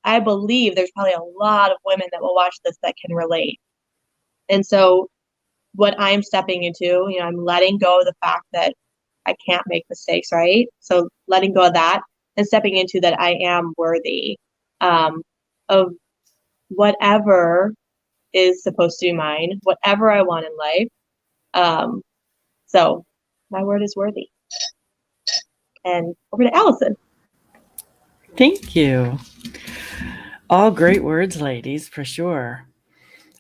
I believe there's probably a lot of women that will watch this that can relate. And so what I'm stepping into, I'm letting go of the fact that I can't make mistakes, right? So letting go of that and stepping into that I am worthy of whatever is supposed to be mine, whatever I want in life. So my word is worthy. And over to Allison. Thank you. All great words, ladies, for sure.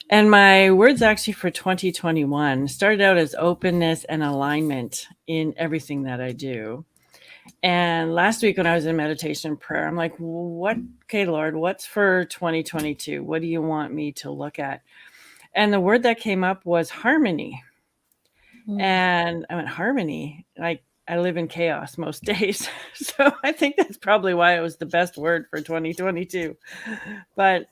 And my words actually for 2021 started out as openness and alignment in everything that I do. And last week when I was in meditation and prayer, I'm like, okay, Lord, what's for 2022? What do you want me to look at? And the word that came up was harmony. And I went, harmony? Like, I live in chaos most days. So I think that's probably why it was the best word for 2022. But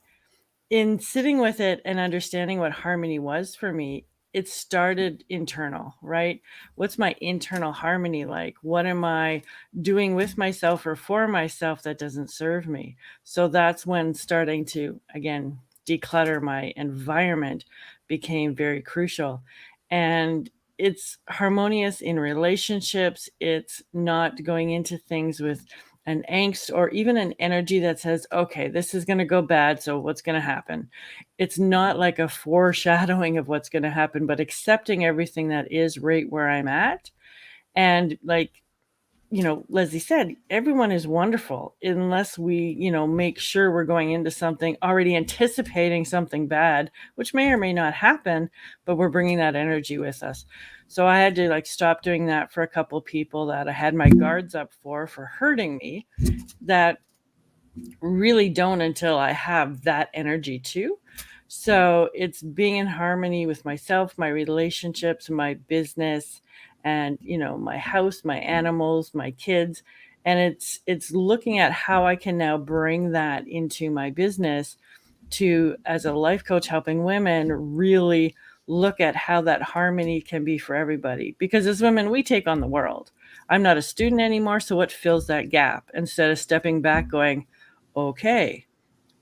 in sitting with it and understanding what harmony was for me, it started internal, right? What's my internal harmony like? What am I doing with myself or for myself that doesn't serve me? So that's when starting to, again, declutter my environment became very crucial. And it's harmonious in relationships. It's not going into things with an angst or even an energy that says, okay, this is going to go bad, so what's going to happen? It's not like a foreshadowing of what's going to happen, but accepting everything that is right where I'm at. And like, Leslie said, everyone is wonderful unless we, make sure we're going into something already anticipating something bad, which may or may not happen, but we're bringing that energy with us. So I had to stop doing that for a couple of people that I had my guards up for hurting me, that really don't until I have that energy too. So it's being in harmony with myself, my relationships, my business, and my house, my animals, my kids. And it's looking at how I can now bring that into my business to, as a life coach, helping women really look at how that harmony can be for everybody. Because as women, we take on the world. I'm not a student anymore, so what fills that gap? Instead of stepping back going, okay,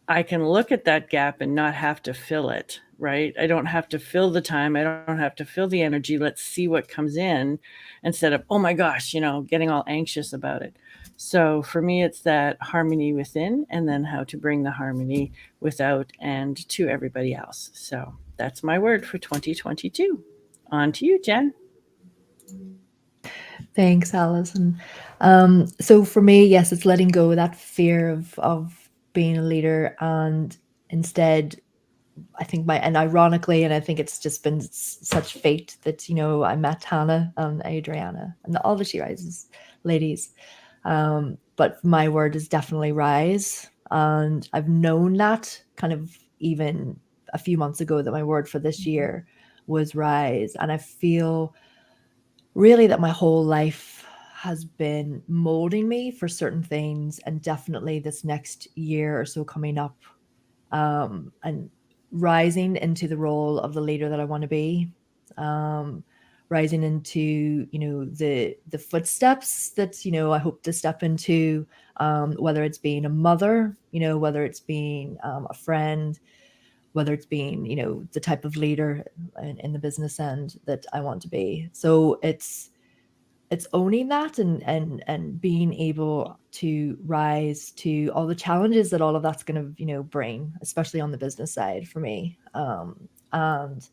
I can look at that gap and not have to fill it, right? I don't have to fill the time. I don't have to fill the energy. Let's see what comes in instead of, oh my gosh, getting all anxious about it. So for me, it's that harmony within and then how to bring the harmony without and to everybody else. So that's my word for 2022. On to you, Jen. Thanks, Alison. So for me, yes, it's letting go of that fear of being a leader, and instead, I think and ironically, and I think it's just been such fate that I met Hannah and Adriana and all the She Rises ladies. But my word is definitely rise, and I've known that kind of even a few months ago that my word for this year was Rise. And I feel really that my whole life has been molding me for certain things, and definitely this next year or so coming up, and rising into the role of the leader that I want to be, rising into, you know, the footsteps that, you know, I hope to step into, whether it's being a mother, you know, whether it's being a friend, whether it's being, you know, the type of leader in the business end that I want to be. So it's owning that, and being able to rise to all the challenges that all of that's going to, you know, bring, especially on the business side for me. And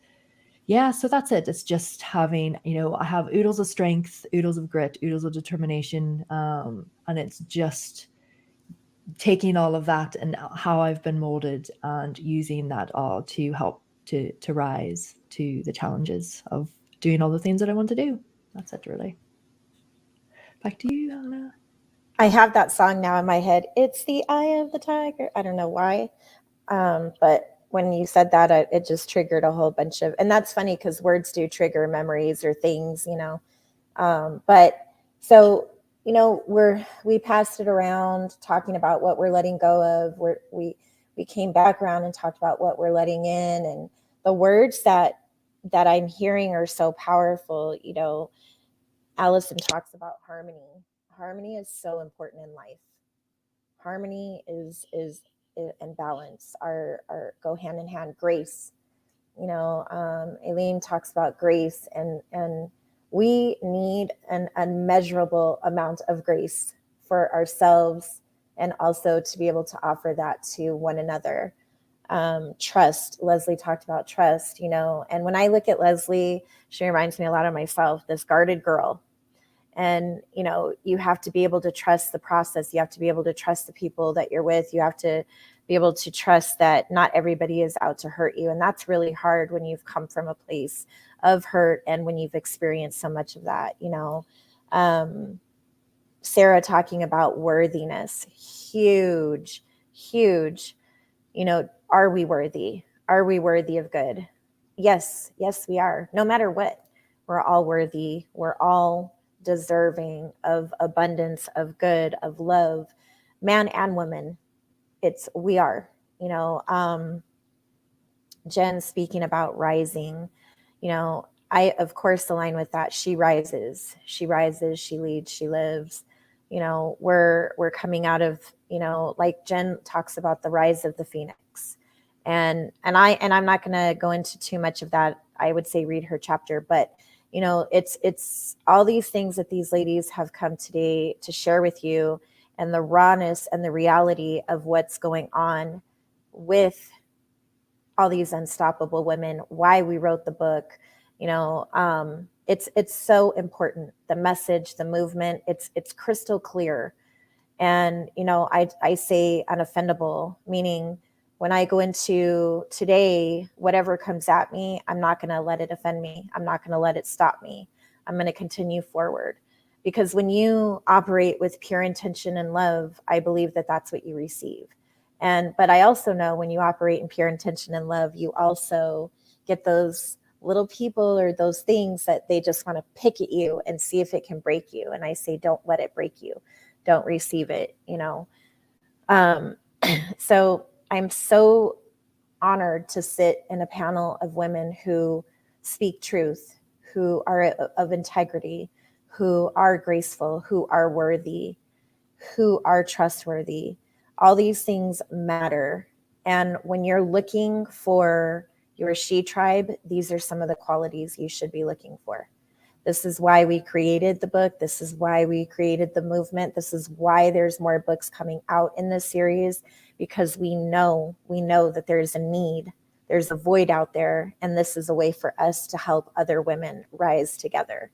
yeah, so that's it. It's just having, you know, I have oodles of strength, oodles of grit, oodles of determination, and it's just taking all of that and how I've been molded and using that all to help to rise to the challenges of doing all the things that I want to do. That's it, really. Back to you, Hannah. I have that song now in my head. It's the eye of the tiger. I don't know why. But when you said that, it just triggered a whole bunch of, and that's funny because words do trigger memories or things, you know. But so, you know, we passed it around talking about what we're letting go of. We came back around and talked about what we're letting in, and the words that I'm hearing are so powerful. You know, Allison talks about harmony. Harmony is so important in life. Harmony is and balance are go hand in hand. Grace, you know, Elaine talks about grace, and we need an unmeasurable amount of grace for ourselves, and also to be able to offer that to one another. Trust. Leslie talked about trust, you know, and when I look at Leslie, she reminds me a lot of myself, this guarded girl. And, you know, you have to be able to trust the process. You have to be able to trust the people that you're with. You have to be able to trust that not everybody is out to hurt you. And that's really hard when you've come from a place of hurt and when you've experienced so much of that, you know. Sarah talking about worthiness, huge, huge. You know, are we worthy? Are we worthy of good? Yes, we are. No matter what, we're all worthy. We're all deserving of abundance, of good, of love, man and woman. We are, you know. Jen speaking about rising, you know, I of course align with that. She rises, she leads, she lives. You know, we're coming out of, you know, like Jen talks about the rise of the phoenix. And I'm not going to go into too much of that. I would say read her chapter, but you know, it's all these things that these ladies have come today to share with you, and the rawness and the reality of what's going on with all these unstoppable women, why we wrote the book. You know, it's so important. The message, the movement, it's crystal clear. And, you know, I say unoffendable, meaning when I go into today, whatever comes at me, I'm not going to let it offend me. I'm not going to let it stop me. I'm going to continue forward. Because when you operate with pure intention and love, I believe that that's what you receive. But I also know when you operate in pure intention and love, you also get those little people or those things that they just want to pick at you and see if it can break you. And I say, don't let it break you. Don't receive it, you know. So I'm so honored to sit in a panel of women who speak truth, who are of integrity, who are graceful, who are worthy, who are trustworthy. All these things matter. And when you're looking for your she tribe, these are some of the qualities you should be looking for. This is why we created the book. This is why we created the movement. This is why there's more books coming out in this series, because we know that there's a need, there's a void out there, and this is a way for us to help other women rise together.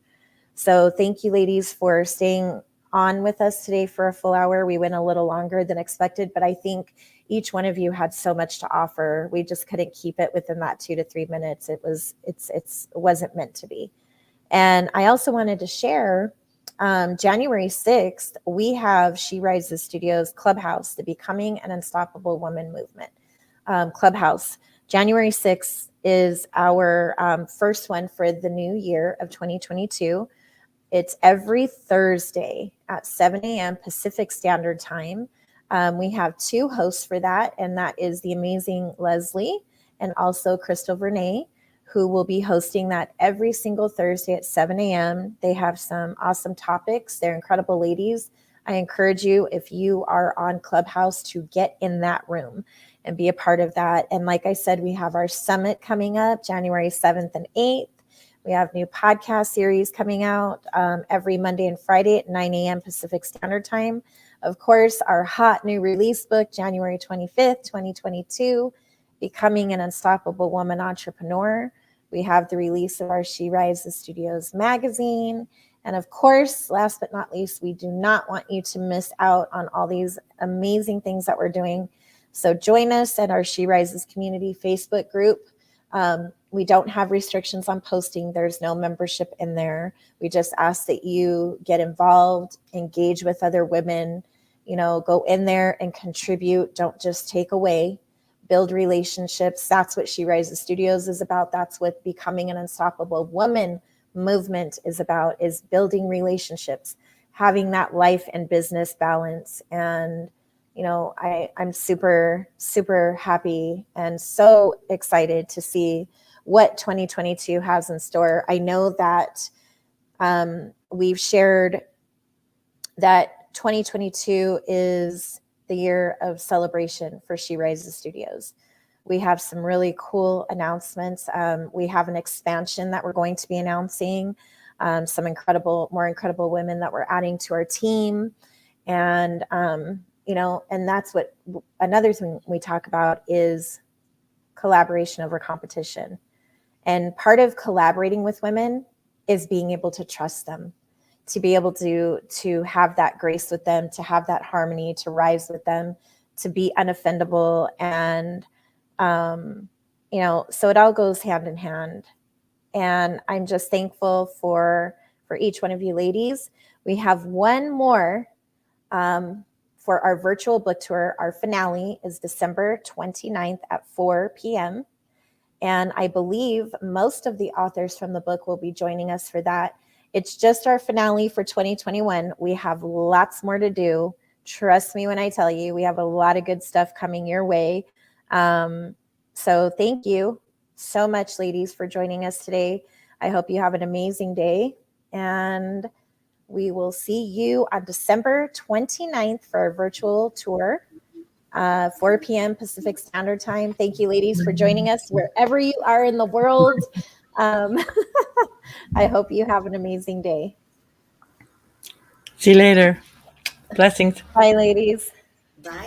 So thank you, ladies, for staying on with us today for a full hour. We went a little longer than expected, but I think each one of you had so much to offer. We just couldn't keep it within that 2 to 3 minutes. It wasn't meant to be. And I also wanted to share, January 6th, we have She Rises Studios Clubhouse, the Becoming an Unstoppable Woman movement. Clubhouse, January 6th is our first one for the new year of 2022. It's every Thursday at 7 a.m. Pacific Standard Time. We have two hosts for that, and that is the amazing Leslie and also Crystal Vernay, who will be hosting that every single Thursday at 7 a.m. They have some awesome topics. They're incredible ladies. I encourage you, if you are on Clubhouse, to get in that room and be a part of that. And like I said, we have our summit coming up January 7th and 8th. We have new podcast series coming out every Monday and Friday at 9 a.m. Pacific Standard Time. Of course, our hot new release book, January 25th, 2022, Becoming an Unstoppable Woman Entrepreneur. We have the release of our She Rises Studios magazine. And of course, last but not least, we do not want you to miss out on all these amazing things that we're doing. So join us at our She Rises community Facebook group. We don't have restrictions on posting. There's no membership in there. We just ask that you get involved, engage with other women, go in there and contribute. Don't just take away, build relationships. That's what She Rises Studios is about. That's what Becoming an Unstoppable Woman movement is about, is building relationships, having that life and business balance. And I'm super, super happy and so excited to see what 2022 has in store. I know that we've shared that 2022 is the year of celebration for She Rises Studios. We have some really cool announcements. We have an expansion that we're going to be announcing, some more incredible women that we're adding to our team. And and that's what another thing we talk about is collaboration over competition. And part of collaborating with women is being able to trust them, to be able to have that grace with them, to have that harmony, to rise with them, to be unoffendable. And, so it all goes hand in hand. And I'm just thankful for each one of you ladies. We have one more for our virtual book tour. Our finale is December 29th at 4 p.m. And I believe most of the authors from the book will be joining us for that. It's just our finale for 2021. We have lots more to do. Trust me when I tell you, we have a lot of good stuff coming your way. So thank you so much, ladies, for joining us today. I hope you have an amazing day. And we will see you on December 29th for our virtual tour, 4 p.m. Pacific Standard Time. Thank you, ladies, for joining us wherever you are in the world. I hope you have an amazing day. See you later. Blessings. Bye, ladies.